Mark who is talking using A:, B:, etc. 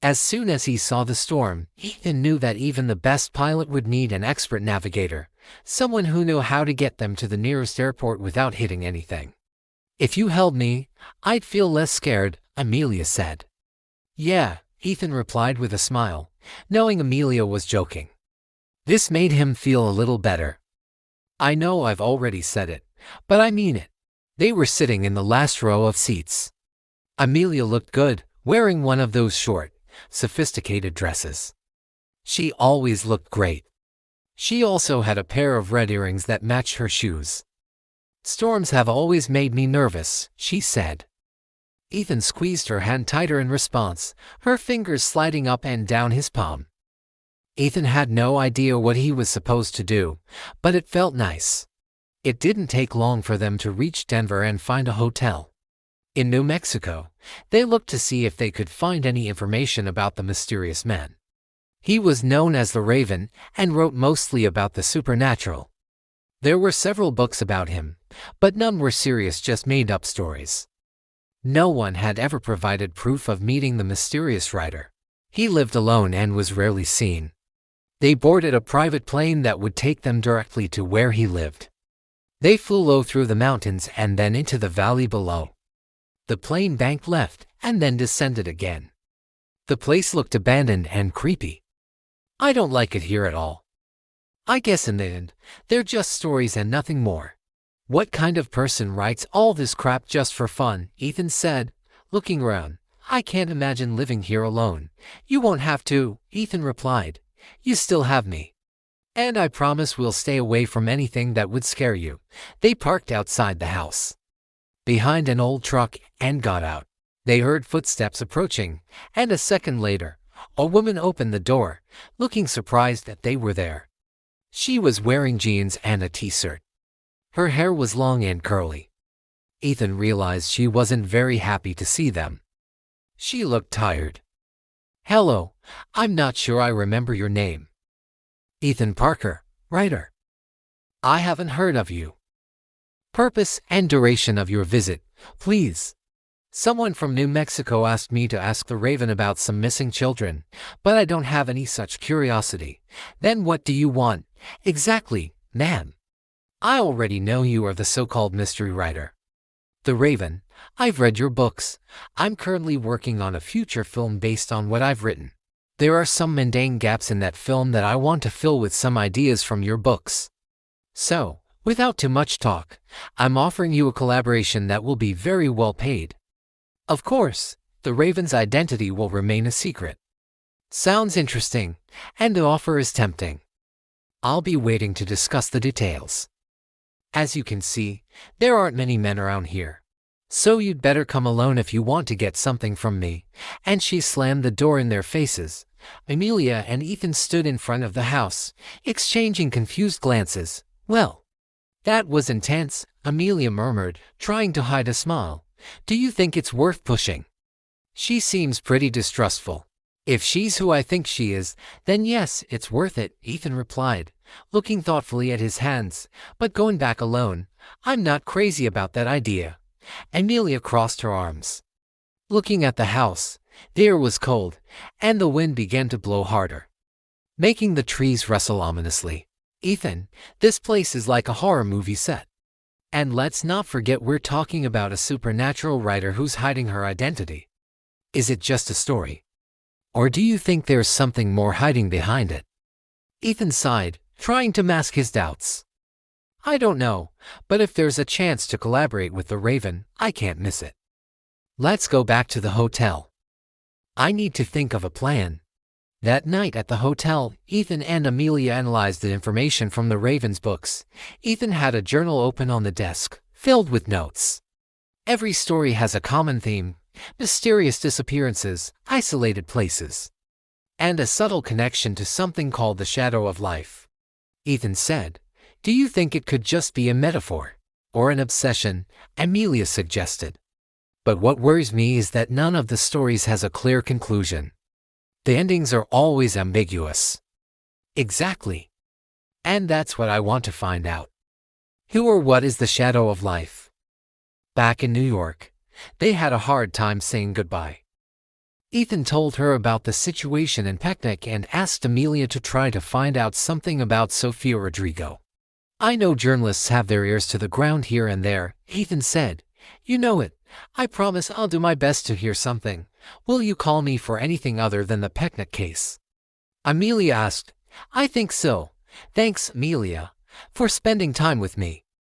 A: As soon as he saw the storm, Ethan knew that even the best pilot would need an expert navigator, someone who knew how to get them to the nearest airport without hitting anything. "If you held me, I'd feel less scared," Amelia said. "Yeah," Ethan replied with a smile, knowing Amelia was joking. This made him feel a little better. "I know I've already said it, but I mean it." They were sitting in the last row of seats. Amelia looked good, wearing one of those short, sophisticated dresses. She always looked great. She also had a pair of red earrings that matched her shoes. "Storms have always made me nervous," she said. Ethan squeezed her hand tighter in response, her fingers sliding up and down his palm. Ethan had no idea what he was supposed to do, but it felt nice. It didn't take long for them to reach Denver and find a hotel. In New Mexico, they looked to see if they could find any information about the mysterious man. He was known as the Raven and wrote mostly about the supernatural. There were several books about him, but none were serious, just made-up stories. No one had ever provided proof of meeting the mysterious writer. He lived alone and was rarely seen. They boarded a private plane that would take them directly to where he lived. They flew low through the mountains and then into the valley below. The plane banked left and then descended again. The place looked abandoned and creepy. "I don't like it here at all. I guess in the end, they're just stories and nothing more. What kind of person writes all this crap just for fun?" Ethan said, looking around. "I can't imagine living here alone." "You won't have to," Ethan replied. "You still have me. And I promise we'll stay away from anything that would scare you." They parked outside the house, behind an old truck, and got out. They heard footsteps approaching, and a second later, a woman opened the door, looking surprised that they were there. She was wearing jeans and a t-shirt. Her hair was long and curly. Ethan realized she wasn't very happy to see them. She looked tired. "Hello, I'm not sure I remember your name." "Ethan Parker, writer." "I haven't heard of you." "Purpose and duration of your visit, please." "Someone from New Mexico asked me to ask the Raven about some missing children, but I don't have any such curiosity." "Then what do you want?" "Exactly, ma'am. I already know you are the so-called mystery writer. The Raven. I've read your books. I'm currently working on a future film based on what I've written. There are some mundane gaps in that film that I want to fill with some ideas from your books. So, without too much talk, I'm offering you a collaboration that will be very well paid. Of course, the Raven's identity will remain a secret." "Sounds interesting, and the offer is tempting. I'll be waiting to discuss the details. As you can see, there aren't many men around here. So you'd better come alone if you want to get something from me." And she slammed the door in their faces. Amelia and Ethan stood in front of the house, exchanging confused glances. "Well, that was intense," Amelia murmured, trying to hide a smile. "Do you think it's worth pushing?" "She seems pretty distrustful." "If she's who I think she is, then yes, it's worth it," Ethan replied, looking thoughtfully at his hands. "But going back alone, I'm not crazy about that idea." Amelia crossed her arms. Looking at the house, the air was cold, and the wind began to blow harder, making the trees rustle ominously. "Ethan, this place is like a horror movie set. And let's not forget we're talking about a supernatural writer who's hiding her identity. Is it just a story? Or do you think there's something more hiding behind it?" Ethan sighed, trying to mask his doubts. "I don't know, but if there's a chance to collaborate with the Raven, I can't miss it. Let's go back to the hotel. I need to think of a plan." That night at the hotel, Ethan and Amelia analyzed the information from the Raven's books. Ethan had a journal open on the desk, filled with notes. Every story has a common theme: mysterious disappearances, isolated places, and a subtle connection to something called the shadow of life. Ethan said, "Do you think it could just be a metaphor? Or an obsession?" Amelia suggested. "But what worries me is that none of the stories has a clear conclusion. The endings are always ambiguous." "Exactly. And that's what I want to find out. Who or what is the shadow of life?" Back in New York, they had a hard time saying goodbye. Ethan told her about the situation in Picnic and asked Amelia to try to find out something about Sofia Rodrigo. I know journalists have their ears to the ground here and there, Ethan said. You know it. I promise I'll do my best to hear something. Will you call me for anything other than the Picnic case? Amelia asked. I think so. Thanks, Amelia, for spending time with me.